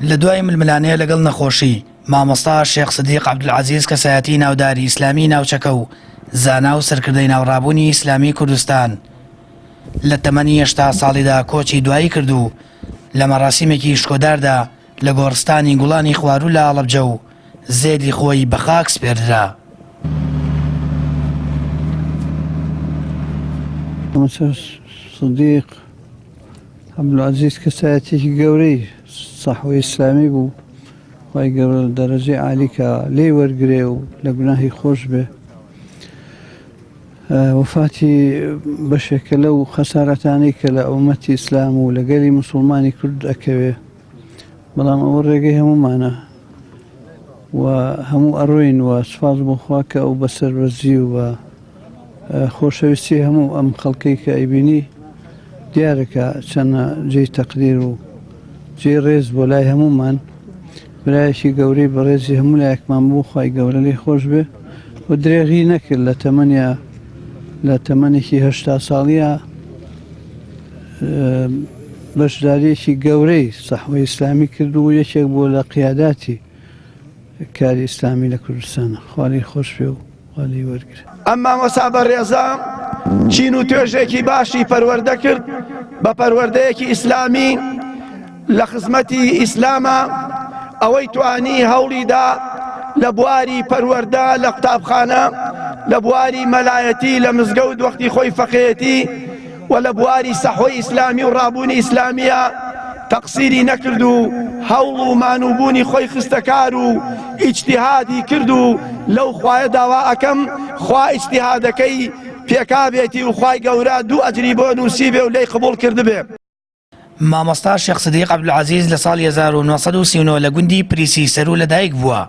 لە دوای ململانەیە لەگەڵ نەخۆشی مامۆستا شێخ سدیق عەبدولعەزیز کەسایەتی ناوداری ئیسلامی ناوچەکە و زانا و سەرکردەی ناوڕابوونی ئیسلامی کوردستان لە تەمەنی 80 ساڵیدا کۆچی دوایی کرد و لە مەراسیمێکی شکۆداردا لە گۆڕستانی گوڵانی خوارو لە ئاڵەبجە و زێدی خۆی بە خاک سپێردرا. مامۆستا سدیق عەبدولعەزیز کەسایەتێکی گەورەی سەحوەی ئیسلامی بوو، خی گەورە لە دەرەجەی عالیکە لێی وەرگرێ و لە گوناهی خۆش بێ. وفاتی بەشێکە لەو خەسارەتانەی کە لە ئومەتی ئیسلام و لەگەلی موسڵمانی کورد ئەکەوێ، بەڵام ئەوە ڕێگەی هەمومانە و هەموو ئەڕۆین و سوپاس بۆ خوا کە ئەو بەسەربەرزی و خۆشەویستی هەموو ئەم خەڵکەی کە ئەیبینی دیارەکە چەندە جێی تەقدیر و جێی ڕێز بۆ لای هەمومان، برایەکی گەورەی بەڕێزی هەموو لایەکمان بوو، خی گەورە لێی خۆش بێ و درێغی نەکرد لە تەمەنێکی 80 ساڵیە بەشداریەکی گەورەی سەحوەی ئیسلامی کرد و یەکێک بۆ لە قیاداتی کاری ئیسلامی لە کوردستانە. خوا لێی خۆش بێ و خوا لێی وەرگرێ. ئەم مامۆستا بەڕێزە چین و توێژێکی باشی پەروەردە کرد بە پەروەردەیەکی ئیسلامی لە خزمەتی ئیسلامە، ئەوەی توانی هەوڵیدا لە بواری پەروەردە لە قوتابخانە، لە بواری مەلایەتی لە مزگەوت وەختی خۆی فەقێتی و لە بواری سەحوەی ئیسلامی و ڕابوونی ئیسلامیە تەقسیری نەکرد و هەوڵ و مانووبوونی خۆی خستەکار و ئیجتیهادی کرد و لەو خوایە داوا ئەکەم خوا ئیجتیهادەکەی پێکابێتی و خوای گەورە دوو ئەجری بۆ نووسی بێ و لێی قبوڵ کردبێ. مامۆستا شێخ سدیق عەبدولعەزیز لە ساڵی 1939 لە گوندی پریسی سەرو لەدایک بووە.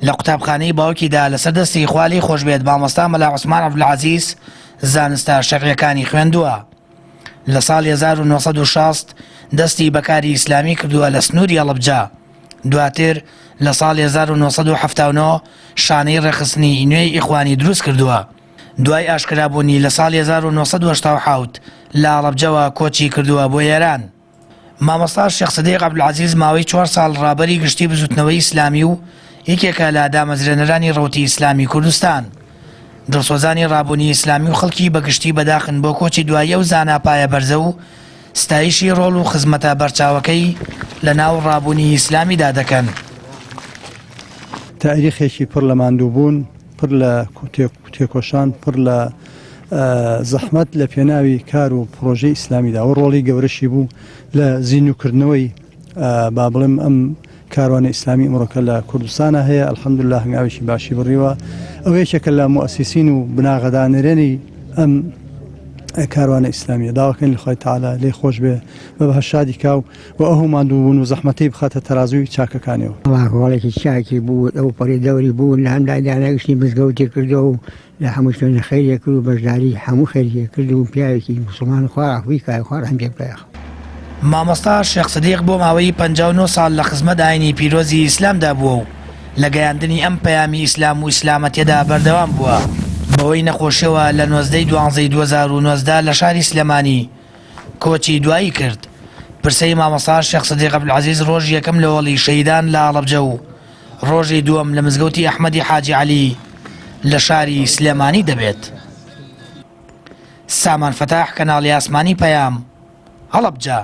لە قوتابخانەی باوکیدا لەسەر دەستی خوا لێی خۆش بێت مامۆستا مەلا عوسمان عەبدولعەزیز زانستە شەرعیەکانی خوێندووە. لە ساڵی 1960 دەستی بەکاری ئیسلامی کردووە لە سنووری ئەڵەبجە. دواتر لە ساڵی 1979 شانەی ڕێخستنی نوێی ئیخوانی دروست کردووە. دوای ئاشکرابوونی لە ساڵی 1970 لە ئاڵەبجەوە کۆچی کردووە بۆ ئێران. مامۆستا شێخ سدیق عەبدولعەزیز ماوەی 4 ساڵ ڕابەری گشتی بزوتنەوەی ئیسلامی و یەکێکە لە دامەزرێنەرانی ڕەوتی ئیسلامی کوردستان. دڵسۆزانی ڕابوونی ئیسلامی و خەڵکی بەگشتی بەداخن بۆ کۆچی دوایە و زاناپایە بەرزە و ستایشی ڕۆڵ و خزمەتە بەرچاوەکەی لە ناو ڕابوونی ئیسلامیدا دەکەن. تاریخێکی پڕ لە ماندووبوون، پڕ لە تێکۆشان، پڕ لە زەحمەت لە پێناوی کار و پرۆژەی ئیسلامیدا و ڕۆڵی گەورەشی بوو لە زیینوکردنەوەی با بڵێم ئەم کاروانە ئیسلامی ئەمڕۆکە لە کوردستانە هەیە. ئەلحەمدولیلا هەنگاوێکی باشی بڕیوە. ئەو یەکێکە لە موسسین و بناغەدانەرێنی ئەم کاروانە ئیسلامیە. داواکەین لە خۆی تەعالا لێی خۆش بێ بە شادی کاو و ئەو ماندووبوون و زەحمەتەی بخاتە تەرازوی چاکەکانیەوە. ڕۆڵێکی چاکی بوو، ئەو پەڕی دەوری بوون لە هەمدا دانەگشتی مزگەوتی کردو و لە هەموو شوێنە خەیریە کرد و بەشداری هەموو خەریە کرد و پیاوێکی موسڵمان خواڕاخوی کارخوار هەم پێ بکایە. مامۆستا شێخ سدیق بۆ ماوەی 59 ساڵ لە خزمەت ئاینی پیرۆزی ئیسلامدا بووە و لە گەیاندنی ئەم پەیامی ئیسلام و ئیسلامەتیەدا بەردەوام بووە. بەوەی نەخۆشیەوە لە 19 2019 لە شاری سلێمانی کۆچی دوایی کرد. پرسەی مامۆستا شێخ سدیق عەبدولعەزیز ڕۆژ یەکەم لە وەڵی شەهیدان لە ئاڵەبجە و ڕۆژی دووەم لە مزگەوتی ئەحمەدی حاجی عەلی لە شاری سلێمانی دەبێت. سامان فەتاح، کەناڵی ئاسمانی پەیام، هەڵەبجە.